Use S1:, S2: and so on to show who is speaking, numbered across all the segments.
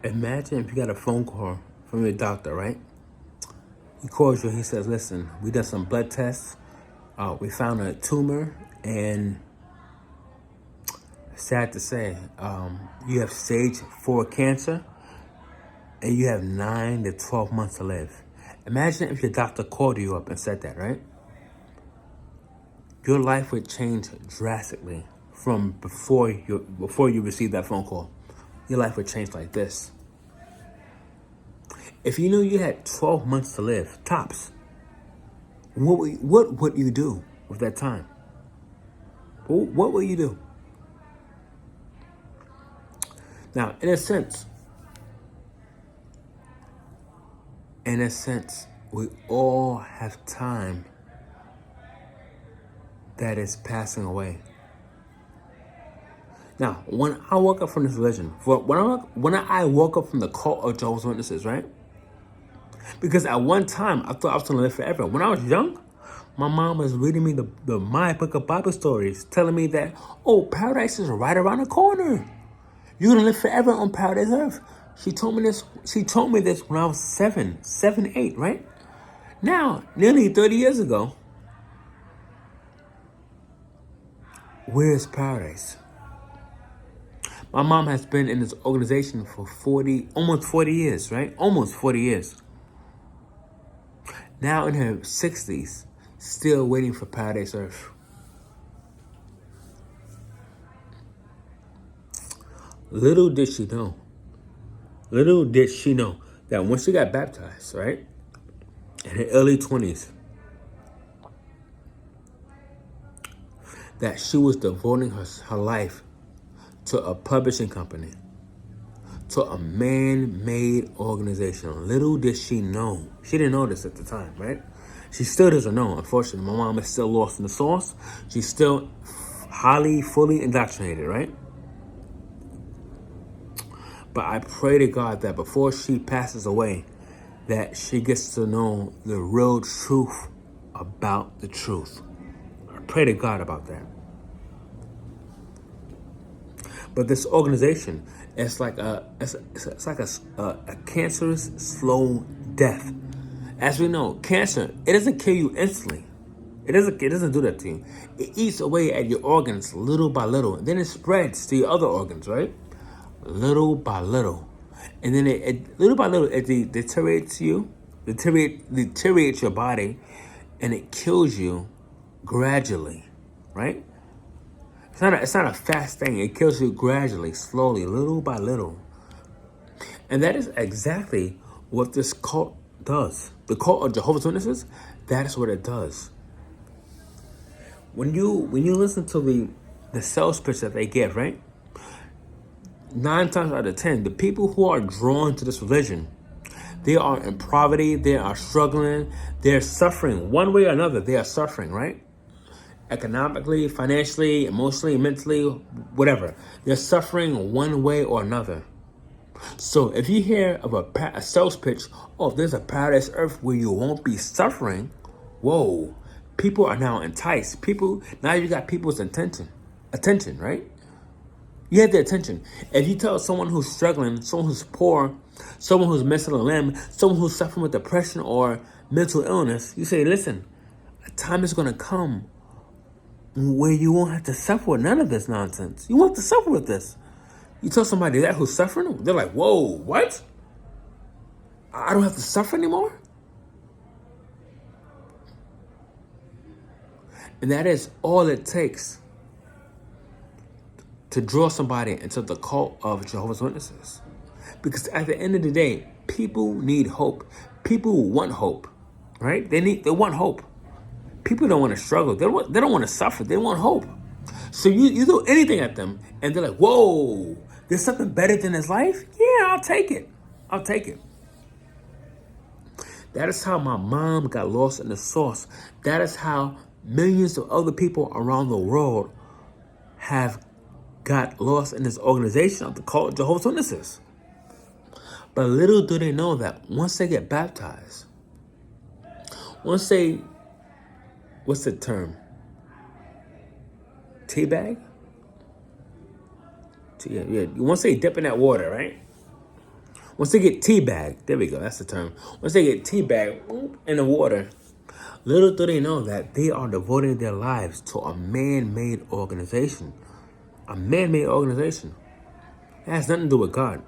S1: Imagine if you got a phone call from your doctor, right? He calls you, he says, listen, we did some blood tests. We found a tumor, and sad to say, you have stage 4 cancer, and you have 9 to 12 months to live. Imagine if your doctor called you up and said that, right? Your life would change drastically from before you received that phone call. Your life would change like this. If you knew you had 12 months to live, tops, what would you do with that time? What will you do? Now, in a sense, we all have time that is passing away. Now, when I woke up from this religion, when I woke up from the cult of Jehovah's Witnesses, right? Because at one time, I thought I was going to live forever. When I was young, my mom was reading me the My Book of Bible Stories, telling me that, oh, paradise is right around the corner. You're going to live forever on paradise earth. She told me this when I was 7, 8, right? Now, nearly 30 years ago, where's paradise? My mom has been in this organization for almost 40 years, right? Almost 40 years. Now in her 60s, still waiting for paradise earth. Little did she know that when she got baptized, right, in her early 20s, that she was devoting her life to a publishing company, to a man-made organization. Little did she know. She didn't know this at the time, right? She still doesn't know, unfortunately. My mom is still lost in the sauce. She's still fully indoctrinated, right? But I pray to God that before she passes away, that she gets to know the real truth about the truth. I pray to God about that. But this organization, it's like a cancerous slow death. As we know, cancer, it doesn't kill you instantly. It doesn't do that to you. It eats away at your organs little by little, and then it spreads to your other organs, right? Little by little, and then little by little it deteriorates your body, and it kills you gradually, right? It's not a fast thing. It kills you gradually, slowly, little by little. And that is exactly what this cult does. The cult of Jehovah's Witnesses, that is what it does. When you listen to the sales pitch that they give, right? 9 times out of 10, the people who are drawn to this religion, they are in poverty, they are struggling, they're suffering. One way or another, they are suffering, right? Economically, financially, emotionally, mentally, whatever. They're suffering one way or another. So if you hear of a sales pitch, oh, there's a paradise earth where you won't be suffering, whoa, people are now enticed. Now you got people's attention, right? You have their attention. If you tell someone who's struggling, someone who's poor, someone who's missing a limb, someone who's suffering with depression or mental illness, you say, listen, a time is going to come where you won't have to suffer with none of this nonsense. You won't have to suffer with this. You tell somebody that who's suffering, they're like, whoa, what? I don't have to suffer anymore? And that is all it takes to draw somebody into the cult of Jehovah's Witnesses. Because at the end of the day, people need hope. People want hope, right? They want hope. People don't want to struggle. They don't want to suffer. They want hope. So you throw anything at them, and they're like, whoa, there's something better than this life? Yeah, I'll take it. That is how my mom got lost in the sauce. That is how millions of other people around the world have got lost in this organization of the cult of Jehovah's Witnesses. But little do they know that once they get baptized, once they, what's the term? Teabag? Yeah. Once they dip in that water, right? Once they get teabagged, there we go, that's the term. Once they get teabagged in the water, little do they know that they are devoting their lives to a man-made organization. A man-made organization. It has nothing to do with God.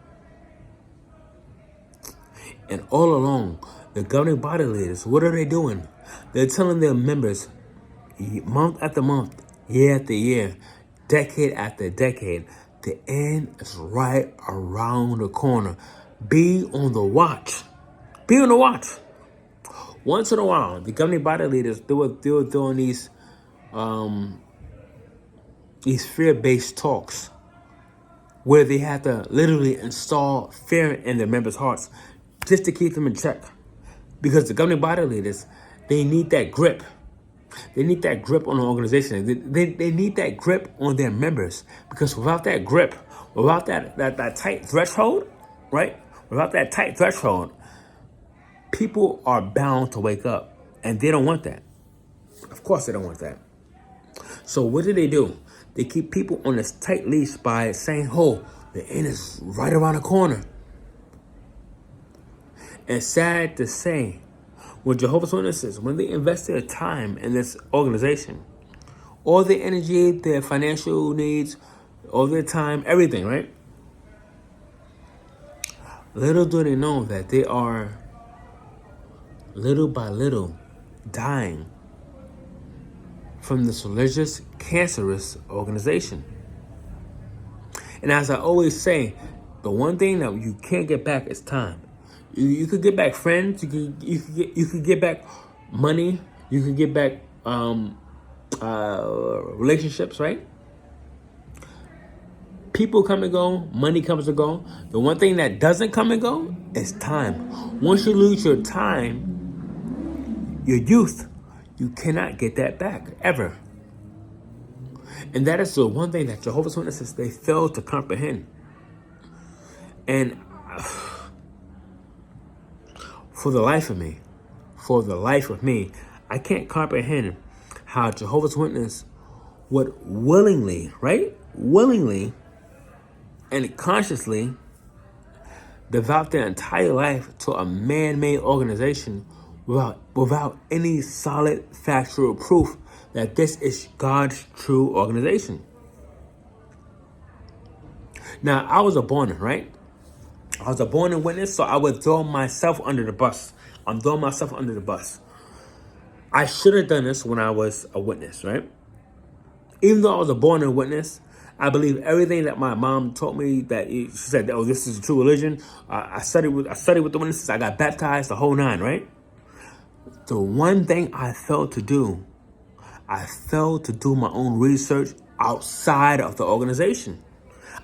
S1: And all along, the governing body leaders, what are they doing? They're telling their members, month after month, year after year, decade after decade, the end is right around the corner. Be on the watch. Be on the watch. Once in a while, the governing body leaders, they were doing these fear-based talks where they had to literally install fear in their members' hearts just to keep them in check. Because the governing body leaders, they need that grip. They need that grip on the organization. They need that grip on their members. Because without that grip, without that tight threshold, right? Without that tight threshold, people are bound to wake up. And they don't want that. Of course they don't want that. So what do? They keep people on this tight leash by saying, oh, the end is right around the corner. And sad to say, when Jehovah's Witnesses, when they invest their time in this organization, all their energy, their financial needs, all their time, everything, right? Little do they know that they are, little by little, dying from this religious, cancerous organization. And as I always say, the one thing that you can't get back is time. You could get back friends. You could get back money. You could get back relationships, right? People come and go. Money comes and go. The one thing that doesn't come and go is time. Once you lose your time, your youth, you cannot get that back ever. And that is the one thing that Jehovah's Witnesses, they fail to comprehend. And for the life of me, I can't comprehend how Jehovah's Witness would willingly and consciously devote their entire life to a man-made organization without any solid factual proof that this is God's true organization. Now, I was a born, right? I was a born witness, so I would throw myself under the bus. I'm throwing myself under the bus. I should have done this when I was a witness, right? Even though I was a born witness, I believe everything that my mom taught me. That she said, "Oh, this is a true religion." I studied with the witnesses. I got baptized, the whole nine, right? The one thing I failed to do my own research outside of the organization.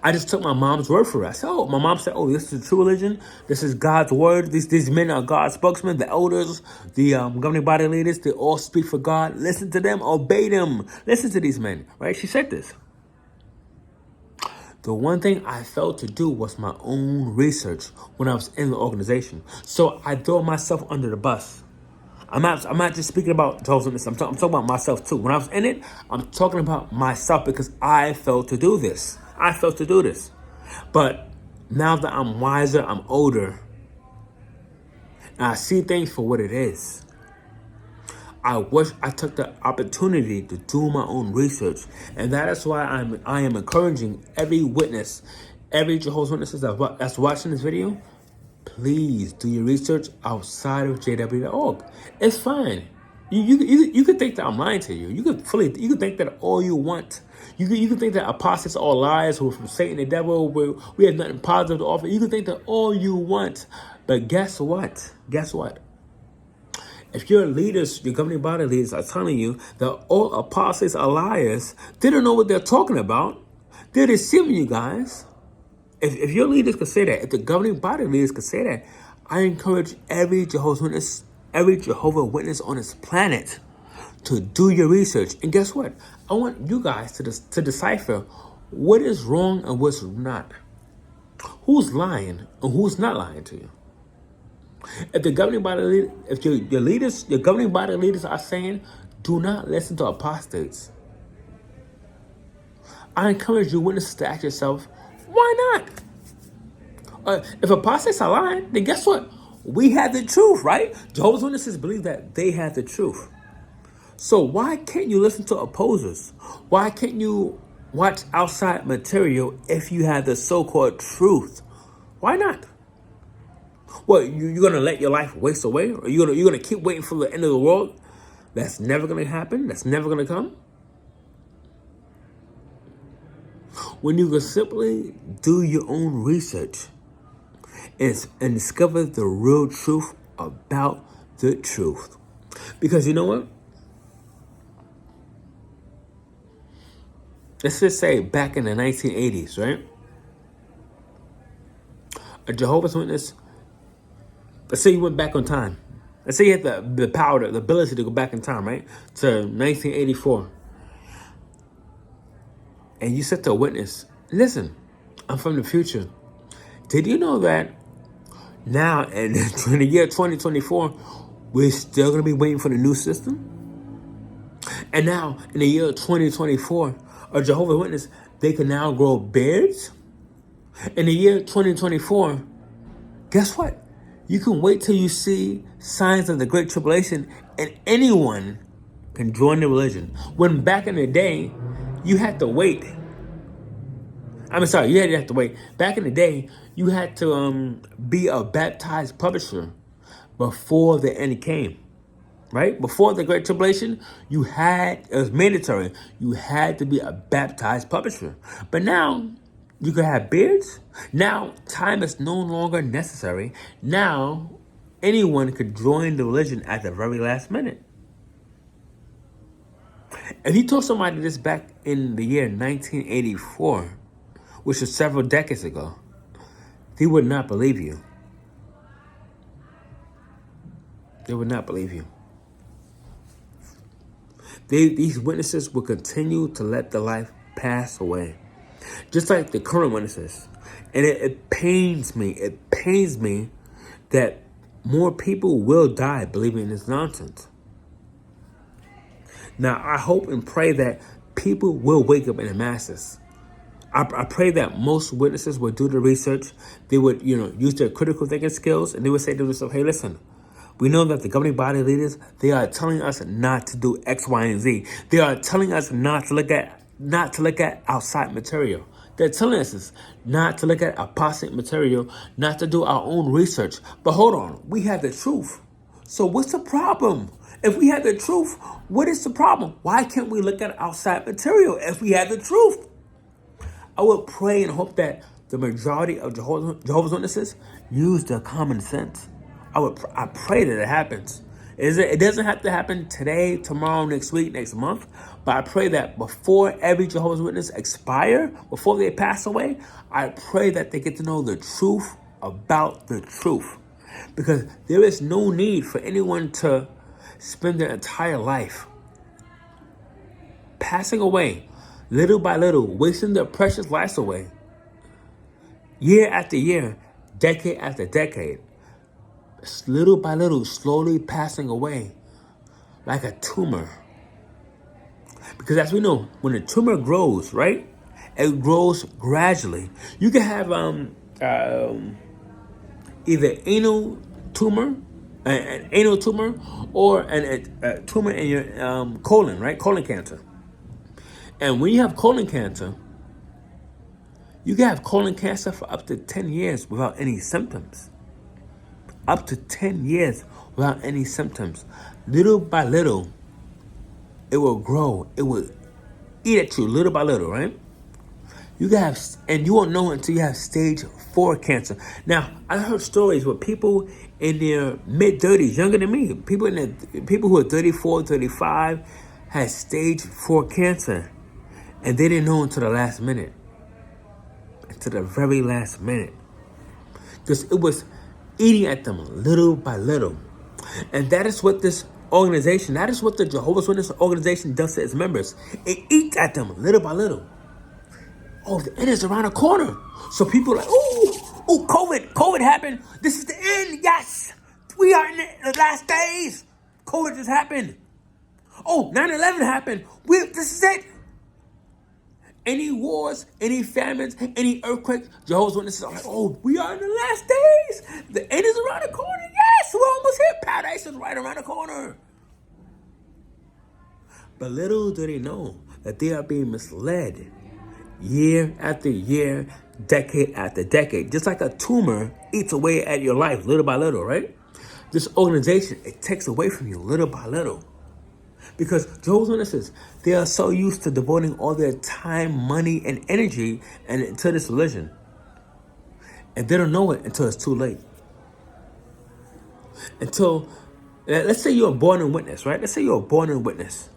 S1: I just took my mom's word for it. I said, my mom said, this is a true religion. This is God's word. These men are God's spokesmen. The elders, the governing body leaders, they all speak for God. Listen to them. Obey them. Listen to these men, right? She said this. The one thing I failed to do was my own research when I was in the organization. So I throw myself under the bus. I'm not just speaking about Jehovah's Witnesses. I'm talking about myself too. When I was in it, I'm talking about myself because I failed to do this. But now that I'm wiser, I'm older, and I see things for what it is, I wish I took the opportunity to do my own research. And that is why I am encouraging every witness, every Jehovah's Witnesses that's watching this video, please do your research outside of JW.org. It's fine. You could think that I'm lying to you. You could think that all you want. You could think that apostates are all liars, who are from Satan, the devil, we have nothing positive to offer. You could think that all you want. But guess what? If your leaders, your governing body leaders are telling you that all apostates are liars, they don't know what they're talking about. They're deceiving you guys. If your leaders could say that, if the governing body leaders could say that, I encourage every Jehovah's Witness, every Jehovah Witness on this planet to do your research. And guess what? I want you guys to decipher what is wrong and what's not. Who's lying and who's not lying to you. If the governing body leader, if your leaders, your governing body leaders are saying, do not listen to apostates, I encourage you witnesses to ask yourself, why not? If apostates are lying, then guess what? We have the truth, right? Jehovah's Witnesses believe that they have the truth. So why can't you listen to opposers? Why can't you watch outside material if you have the so-called truth? Why not? What, you're gonna let your life waste away? Or you're gonna keep waiting for the end of the world? That's never gonna happen. That's never gonna come. When you can simply do your own research and discover the real truth about the truth. Because you know what? Let's just say back in the 1980s, right? A Jehovah's Witness, let's say you went back on time. Let's say you had the power, the ability to go back in time, right? To 1984. And you said to a witness, listen, I'm from the future. Did you know that now in the year 2024, we're still going to be waiting for the new system? And now in the year 2024, a Jehovah's Witness, they can now grow beards? In the year 2024, guess what? You can wait till you see signs of the Great Tribulation and anyone can join the religion. When back in the day, you had to wait. You didn't have to wait. Back in the day, you had to be a baptized publisher before the end came. Right? Before the Great Tribulation, it was mandatory. You had to be a baptized publisher. But now, you can have beards. Now, time is no longer necessary. Now, anyone could join the religion at the very last minute. If you told somebody this back in the year 1984, which was several decades ago, they would not believe you. They would not believe you. These witnesses will continue to let the life pass away. Just like the current witnesses. And it pains me. It pains me that more people will die believing in this nonsense. Now, I hope and pray that people will wake up in the masses. I pray that most witnesses would do the research. They would, use their critical thinking skills, and they would say to themselves, hey, listen, we know that the governing body leaders, they are telling us not to do X, Y, and Z. They are telling us not to look at outside material. They're telling us not to look at apostate material, not to do our own research. But hold on, we have the truth. So what's the problem? If we have the truth, what is the problem? Why can't we look at outside material if we have the truth? I would pray and hope that the majority of Jehovah's Witnesses use their common sense. I pray that it happens. It doesn't have to happen today, tomorrow, next week, next month. But I pray that before every Jehovah's Witness expire, before they pass away, I pray that they get to know the truth about the truth. Because there is no need for anyone to spend their entire life passing away, little by little, wasting their precious lives away. Year after year, decade after decade. Little by little, slowly passing away like a tumor. Because as we know, when a tumor grows, right, it grows gradually. You can have either anal tumor, an anal tumor, or a tumor in your colon, right, colon cancer. And when you have colon cancer, you can have colon cancer for up to 10 years without any symptoms. Up to 10 years without any symptoms. Little by little, it will grow. It will eat at you little by little, right? And you won't know until you have stage 4 cancer. Now, I heard stories where people in their mid-30s, younger than me, people who are 34, 35, had stage 4 cancer. And they didn't know until the last minute. Until the very last minute. Because it was eating at them little by little. And that is what this organization, that is what the Jehovah's Witness organization does to its members. It eats at them little by little. Oh, the end is around the corner. So people are like, ooh, COVID happened. This is the end, yes. We are in the last days. COVID just happened. Oh, 9/11 happened. This is it. Any wars, any famines, any earthquakes, Jehovah's Witnesses are like, oh, we are in the last days. The end is around the corner. Yes, we're almost here. Paradise is right around the corner. But little do they know that they are being misled year after year, decade after decade. Just like a tumor eats away at your life little by little, right? This organization, it takes away from you little by little. Because Jehovah's Witnesses, they are so used to devoting all their time, money, and energy to this religion. And they don't know it until it's too late. Until, let's say you're born in witness, right? Let's say you're born in witness.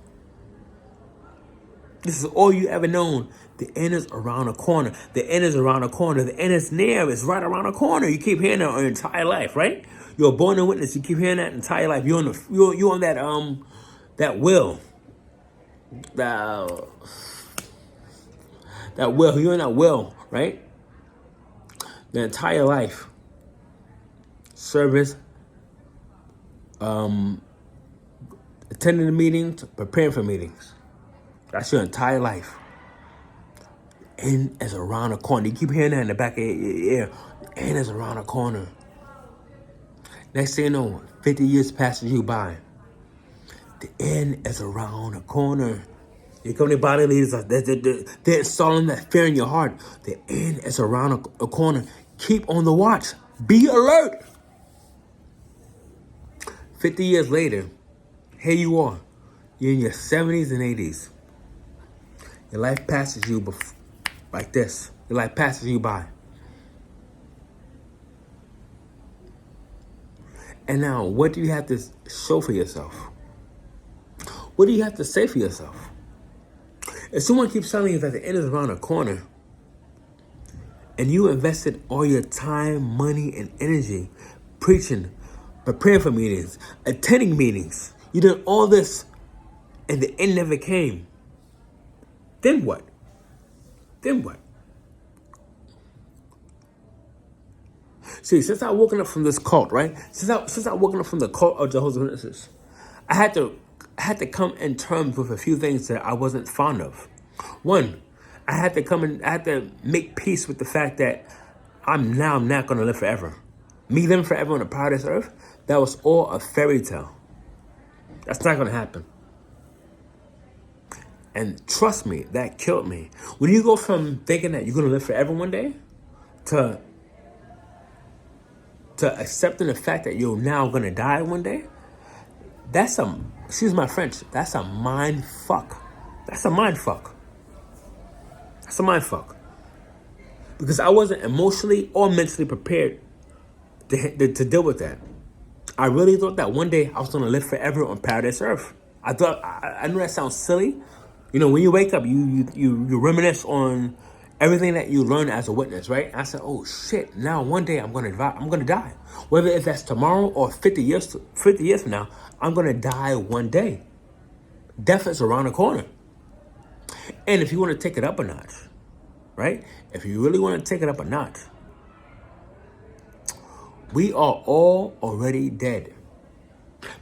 S1: This is all you ever known. The end is around the corner. The end is around the corner. The end is near. It's right around the corner. You keep hearing that your entire life, right? You're born in witness. You keep hearing that entire life. You're on that will. That will. You're in that will, right? The entire life. Service. Attending the meetings. Preparing for meetings. That's your entire life. The end is around the corner. You keep hearing that in the back of your ear. The end is around the corner. Next thing you know, 50 years passes you by. The end is around the corner. Here come the body leaders. They're installing that fear in your heart. The end is around the corner. Keep on the watch. Be alert. 50 years later, here you are. You're in your 70s and 80s. Your life passes you like this. Your life passes you by. And now, what do you have to show for yourself? What do you have to say for yourself? If someone keeps telling you that the end is around the corner, and you invested all your time, money, and energy preaching, preparing for meetings, attending meetings, you did all this, and the end never came, then what? Then what? See, since I woken up from this cult, right? Since I woken up from the cult of Jehovah's Witnesses, I had to come in terms with a few things that I wasn't fond of. One, I had to make peace with the fact that I'm not going to live forever. Me living forever on the power of this earth, that was all a fairy tale. That's not going to happen. And trust me, that killed me. When you go from thinking that you're going to live forever one day to accepting the fact that you're now going to die one day, that's excuse my French, that's a mind fuck. That's a mind fuck. That's a mind fuck. Because I wasn't emotionally or mentally prepared to deal with that. I really thought that one day I was going to live forever on paradise earth. I thought, I know that sounds silly. You know, when you wake up, you reminisce on everything that you learned as a witness, right? I said, oh shit, now one day I'm going to die. Whether if that's tomorrow or 50 years from now, I'm going to die one day. Death is around the corner. And if you want to take it up a notch, right? If you really want to take it up a notch, we are all already dead.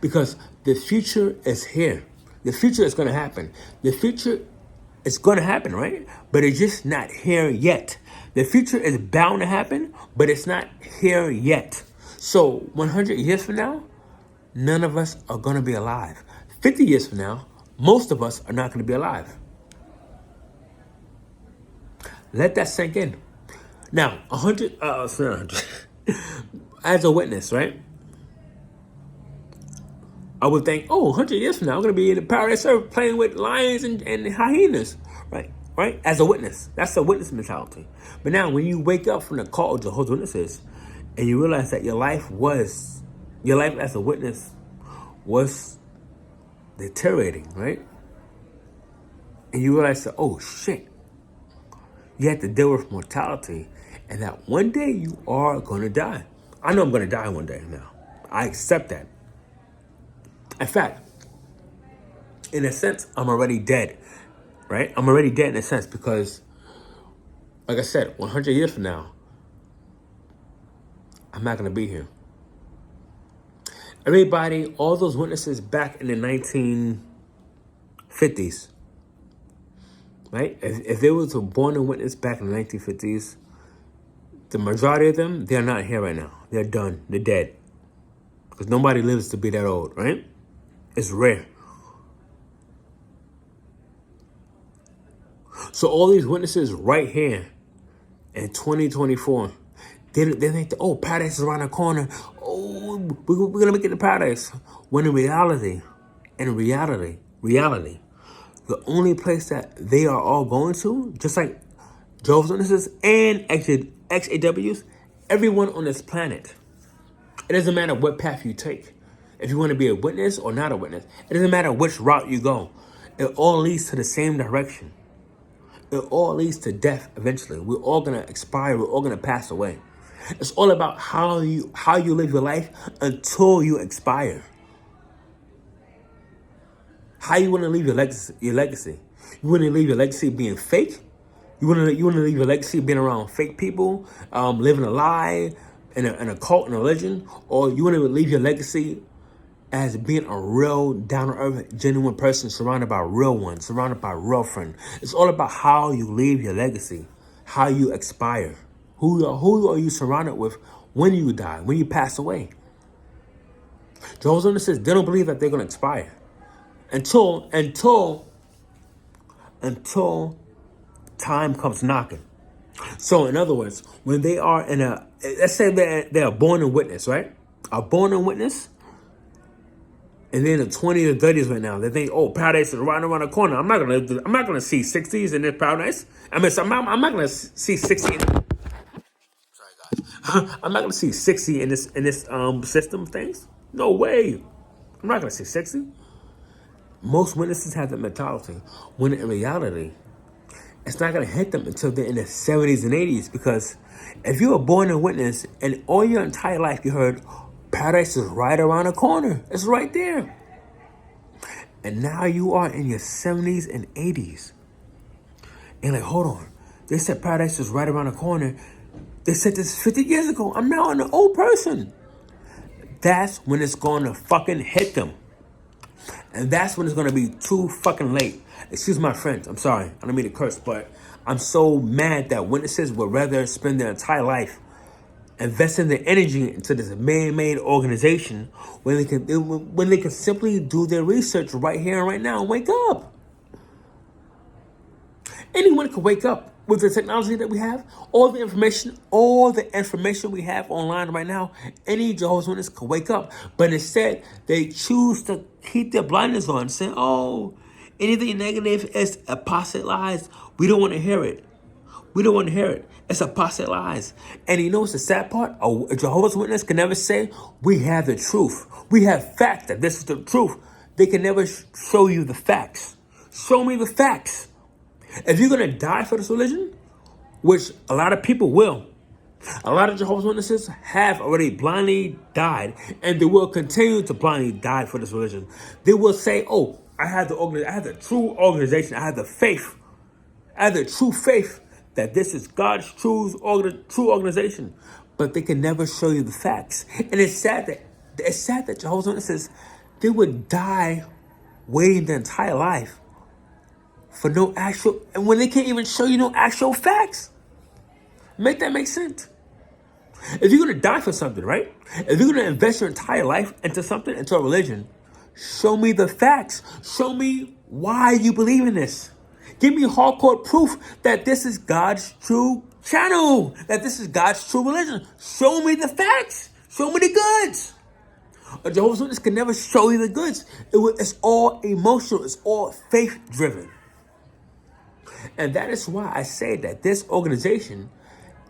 S1: Because the future is here. The future is going to happen. The future is going to happen, right? But it's just not here yet. The future is bound to happen, but it's not here yet. So 100 years from now, none of us are going to be alive. 50 years from now, most of us are not going to be alive. Let that sink in. Now, 100, as a witness, right? I would think, 100 years from now, I'm going to be in the paradise earth playing with lions and hyenas, right? Right? As a witness. That's the witness mentality. But now, when you wake up from the call of Jehovah's Witnesses and you realize that your life as a witness was deteriorating, right? And you realize that, oh shit, you have to deal with mortality and that one day you are going to die. I know I'm going to die one day now. I accept that. In fact, in a sense, I'm already dead, right? I'm already dead in a sense because, like I said, 100 years from now, I'm not going to be here. Everybody, all those witnesses back in the 1950s, right? If they were to born a witness back in the 1950s, the majority of them, they're not here right now. They're done. They're dead. Because nobody lives to be that old, right? It's rare. So all these witnesses right here in 2024, they think, oh, paradise is around the corner. Oh, we're going to make it to paradise. When in reality, the only place that they are all going to, just like Jehovah's Witnesses and XAWs, everyone on this planet, it doesn't matter what path you take. If you want to be a witness or not a witness, it doesn't matter which route you go. It all leads to the same direction. It all leads to death eventually. We're all going to expire. We're all going to pass away. It's all about how you live your life until you expire. How you want to leave your legacy? You want to leave your legacy being fake? You want to leave your legacy being around fake people, living a lie in a cult and a religion? Or you want to leave your legacy as being a real, down-to-earth, genuine person surrounded by real ones, surrounded by real friends? It's all about how you leave your legacy, how you expire. Who are you surrounded with when you die, when you pass away? Jehovah's Witnesses, they don't believe that they're going to expire until time comes knocking. So in other words, when they are in let's say they're born a witness, right? A born a witness, and then the 20s or 30s right now, they think, oh, paradise is right around the corner. I'm not gonna see 60s in this paradise. I'm not gonna see 60. I'm not gonna see 60 in this system of things. No way. I'm not gonna see 60. Most witnesses have that mentality, when in reality, it's not gonna hit them until they're in their 70s and 80s. Because if you were born a witness and all your entire life you heard paradise is right around the corner, it's right there, and now you are in your 70s and 80s, and like, hold on, they said paradise is right around the corner. They said this 50 years ago. I'm now an old person. That's when it's gonna fucking hit them. And that's when it's gonna be too fucking late. Excuse my French, I'm sorry. I don't mean to curse, but I'm so mad that witnesses would rather spend their entire life investing their energy into this man-made organization when they can simply do their research right here and right now and wake up. Anyone can wake up with the technology that we have, all the information we have online right now. Any Jehovah's Witness can wake up, but instead they choose to keep their blinders on, saying, "Oh, anything negative is apostate lies. We don't want to hear it. We don't want to hear it. It's apostate lies." And you know what's the sad part? A Jehovah's Witness can never say, "We have the truth. We have facts that this is the truth." They can never show you the facts. Show me the facts. If you're going to die for this religion, which a lot of people will, a lot of Jehovah's Witnesses have already blindly died, and they will continue to blindly die for this religion. They will say, "Oh, I have the true organization. I have the faith. I have the true faith that this is God's true organization." But they can never show you the facts. And it's sad that Jehovah's Witnesses, they would die waiting their entire life for no actual, and when they can't even show you no actual facts. Make that make sense? If you're going to die for something, right? If you're going to invest your entire life into something, into a religion, show me the facts. Show me why you believe in this. Give me hardcore proof that this is God's true channel, that this is God's true religion. Show me the facts. Show me the goods. A Jehovah's Witness can never show you the goods. It's all emotional. It's all faith-driven. And that is why I say that this organization,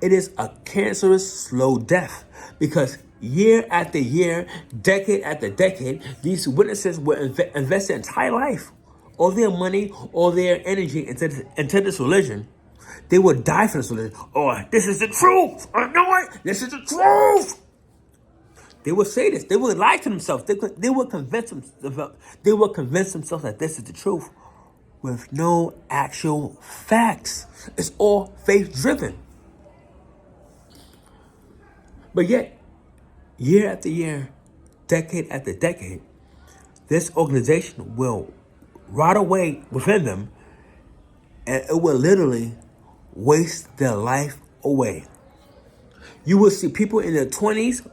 S1: it is a cancerous slow death. Because year after year, decade after decade, these witnesses will invest their entire life, all their money, all their energy into this religion. They will die for this religion. "Oh, this is the truth. I know it. This is the truth." They will say this. They will lie to themselves. They will convince themselves that this is the truth, with no actual facts. It's all faith-driven. But yet, year after year, decade after decade, this organization will rot away within them and it will literally waste their life away. You will see people in their 20s,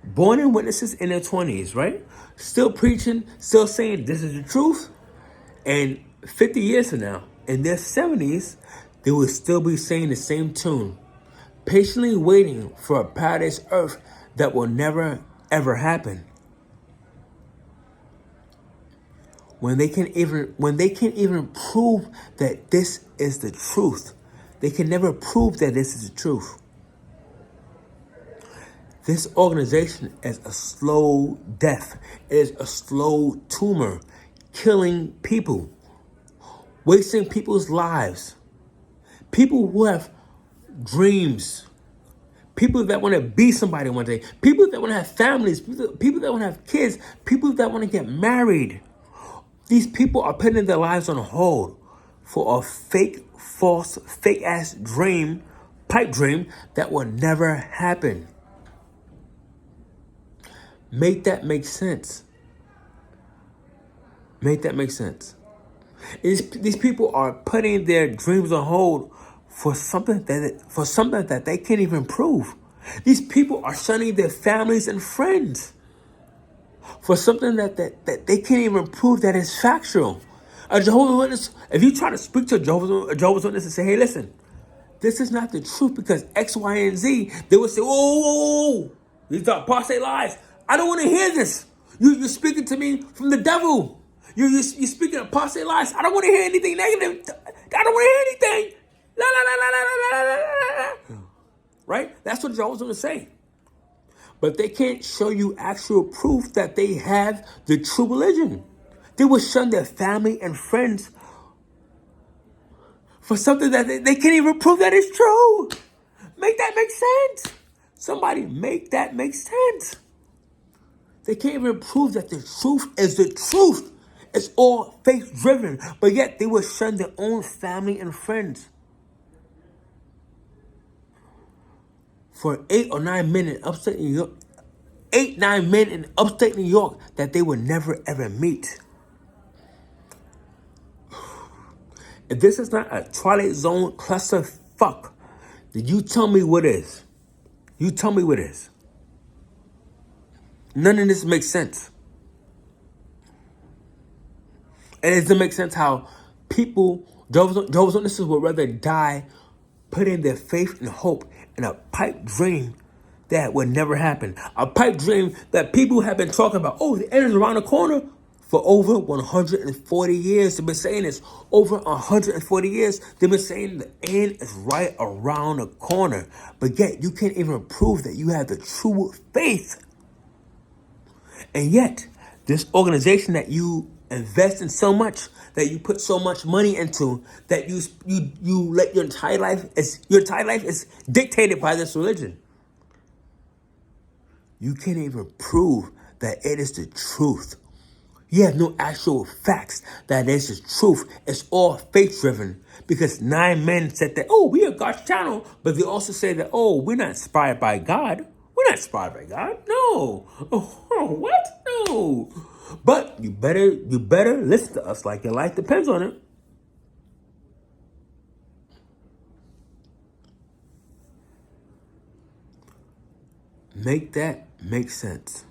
S1: born in witnesses in their 20s, right? Still preaching, still saying this is the truth. And 50 years from now, in their 70s, they will still be saying the same tune, patiently waiting for a paradise earth that will never, ever happen. When they can't even prove that this is the truth. They can never prove that this is the truth. This organization is a slow death. It is a slow tumor, killing people, wasting people's lives. People who have dreams, people that want to be somebody one day, people that want to have families, people that want to have kids, people that want to get married. These people are putting their lives on hold for a fake, false, fake-ass dream, pipe dream that will never happen. Make that make sense. Make that make sense. These people are putting their dreams on hold for something that they can't even prove. These people are shunning their families and friends for something that they can't even prove that is factual. A Jehovah's Witness, if you try to speak to a Jehovah's Witness and say, hey, listen, this is not the truth because X, Y, and Z, they would say, whoa, these are apostate lies. I don't want to hear this. You're speaking to me from the devil. You're speaking apostate lies. I don't want to hear anything negative. I don't want to hear anything. La, la, la, la, la, la, la, la. Right? That's what Jehovah's going to say. But they can't show you actual proof that they have the true religion. They will shun their family and friends for something that they can't even prove that is true. Make that make sense. Somebody make that make sense. They can't even prove that the truth is the truth. It's all faith-driven, but yet they will shun their own family and friends. For 8 or 9 men in upstate New York, 8-9 men in upstate New York that they will never ever meet. If this is not a Twilight Zone cluster fuck, then you tell me what is. You tell me what is. None of this makes sense. And it doesn't make sense how people, Jehovah's Witnesses would rather die putting their faith and hope in a pipe dream that would never happen. A pipe dream that people have been talking about. Oh, the end is around the corner. For over 140 years, they've been saying this. Over 140 years, they've been saying the end is right around the corner. But yet, you can't even prove that you have the true faith. And yet, this organization that you invest in so much, that you put so much money into, that you let your entire life is dictated by this religion. You can't even prove that it is the truth. You have no actual facts that is the truth. It's all faith-driven. Because 9 men said that, oh, we are God's channel. But they also say that, oh, we're not inspired by God. We're not inspired by God. No. Oh, what? No. But you better listen to us like your life depends on it. Make that make sense.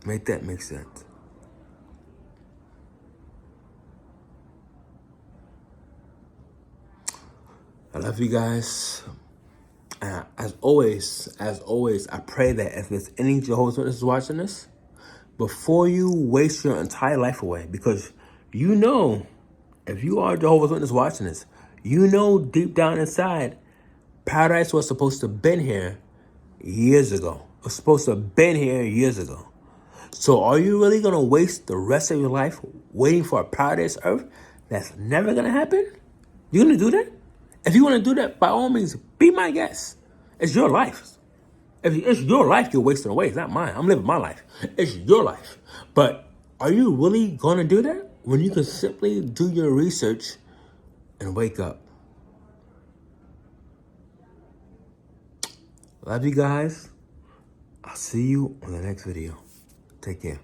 S1: Make that make sense. I love you guys. As always, I pray that if there's any Jehovah's Witnesses watching this, before you waste your entire life away, because you know, if you are Jehovah's Witness watching this, you know deep down inside, paradise was supposed to have been here years ago. It was supposed to have been here years ago. So are you really going to waste the rest of your life waiting for a paradise earth that's never going to happen? You going to do that? If you want to do that, by all means, be my guest. It's your life. If it's your life you're wasting away. It's not mine. I'm living my life. It's your life. But are you really going to do that when you can simply do your research and wake up? Love you guys. I'll see you on the next video. Take care.